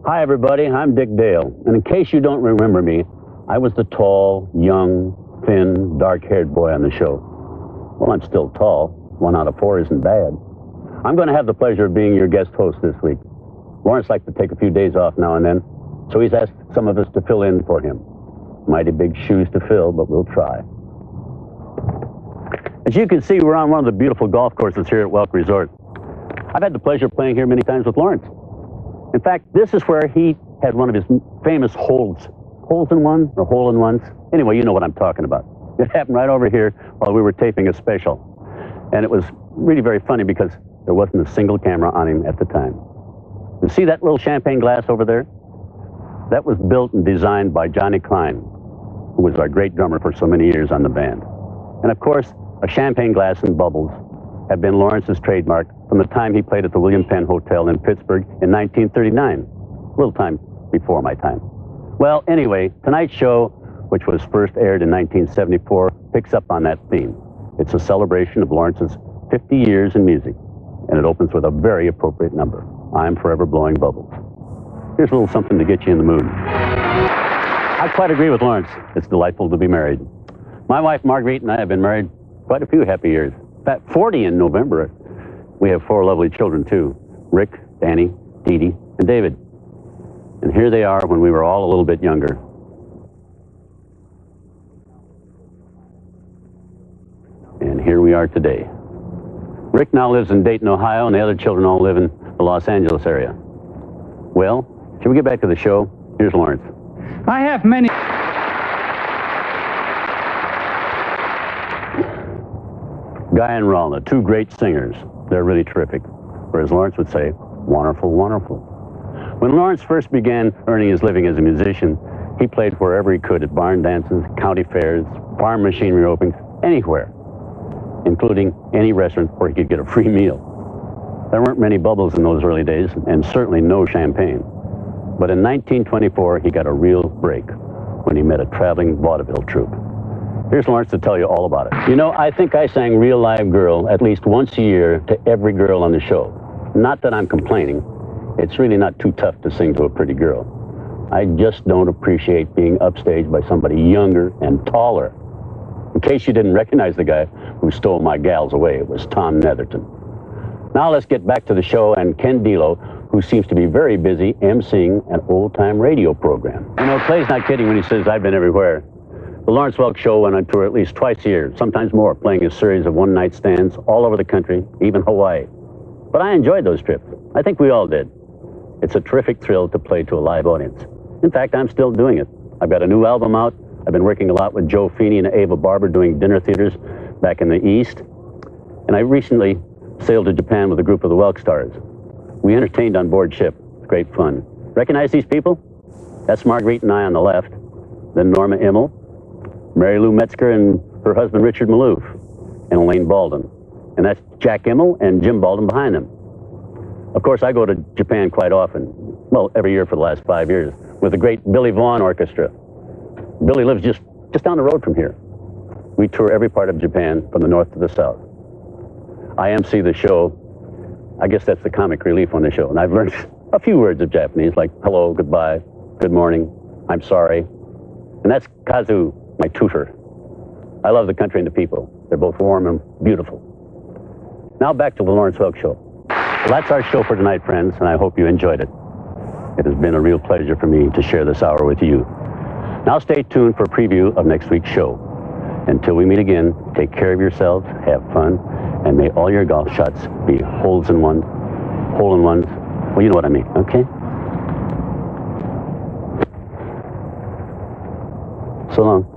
Hi, everybody. I'm Dick Dale. And in case you don't remember me, I was the tall, young, thin, dark-haired boy on the show. Well, I'm still tall. 1 out of 4 isn't bad. I'm going to have the pleasure of being your guest host this week. Lawrence likes to take a few days off now and then, so he's asked some of us to fill in for him. Mighty big shoes to fill, but we'll try. As you can see, we're on one of the beautiful golf courses here at Welk Resort. I've had the pleasure of playing here many times with Lawrence. In fact, this is where he had one of his famous holes in one or hole-in-ones. Anyway, you know what I'm talking about. It happened right over here while we were taping a special. And it was really very funny because there wasn't a single camera on him at the time. You see that little champagne glass over there? That was built and designed by Johnny Klein, who was our great drummer for so many years on the band. And of course, a champagne glass and bubbles have been Lawrence's trademark from the time he played at the William Penn Hotel in Pittsburgh in 1939, a little time before my time. Well, anyway, tonight's show, which was first aired in 1974, picks up on that theme. It's a celebration of Lawrence's 50 years in music, and it opens with a very appropriate number, I'm Forever Blowing Bubbles. Here's a little something to get you in the mood. I quite agree with Lawrence. It's delightful to be married. My wife, Marguerite, and I have been married quite a few happy years. In fact, 40 in November. We have 4 lovely children, too. Rick, Danny, Dee Dee, and David. And here they are when we were all a little bit younger. And here we are today. Rick now lives in Dayton, Ohio, and the other children all live in the Los Angeles area. Well, should we get back to the show? Here's Lawrence. I have many... Guy and Ralna, 2 great singers. They're really terrific. Or as Lawrence would say, wonderful, wonderful. When Lawrence first began earning his living as a musician, he played wherever he could, at barn dances, county fairs, farm machinery openings, anywhere, including any restaurant where he could get a free meal. There weren't many bubbles in those early days, and certainly no champagne. But in 1924, he got a real break when he met a traveling vaudeville troupe. Here's Lawrence to tell you all about it. You know, I think I sang Real Live Girl at least once a year to every girl on the show. Not that I'm complaining. It's really not too tough to sing to a pretty girl. I just don't appreciate being upstaged by somebody younger and taller. In case you didn't recognize the guy who stole my gals away, it was Tom Netherton. Now let's get back to the show and Ken Dilo, who seems to be very busy emceeing an old-time radio program. You know, Clay's not kidding when he says I've been everywhere. The Lawrence Welk Show went on tour at least twice a year, sometimes more, playing a series of one-night stands all over the country, even Hawaii. But I enjoyed those trips. I think we all did. It's a terrific thrill to play to a live audience. In fact, I'm still doing it. I've got a new album out. I've been working a lot with Joe Feeney and Ava Barber doing dinner theaters back in the East. And I recently sailed to Japan with a group of the Welk Stars. We entertained on board ship. It's great fun. Recognize these people? That's Marguerite and I on the left. Then Norma Immel, Mary Lou Metzger and her husband Richard Malouf, and Elaine Baldwin. And that's Jack Immel and Jim Baldwin behind them. Of course, I go to Japan quite often, well, every year for the last 5 years, with the great Billy Vaughn Orchestra. Billy lives just down the road from here. We tour every part of Japan from the north to the south. I MC the show. I guess that's the comic relief on the show. And I've learned a few words of Japanese, like hello, goodbye, good morning, I'm sorry. And that's Kazu, my tutor. I love the country and the people. They're both warm and beautiful. Now back to the Lawrence Welk Show. Well, that's our show for tonight, friends, and I hope you enjoyed it. It has been a real pleasure for me to share this hour with you. Now stay tuned for a preview of next week's show. Until we meet again, take care of yourselves, have fun, and may all your golf shots be hole-in-ones. Well, you know what I mean, okay? So long.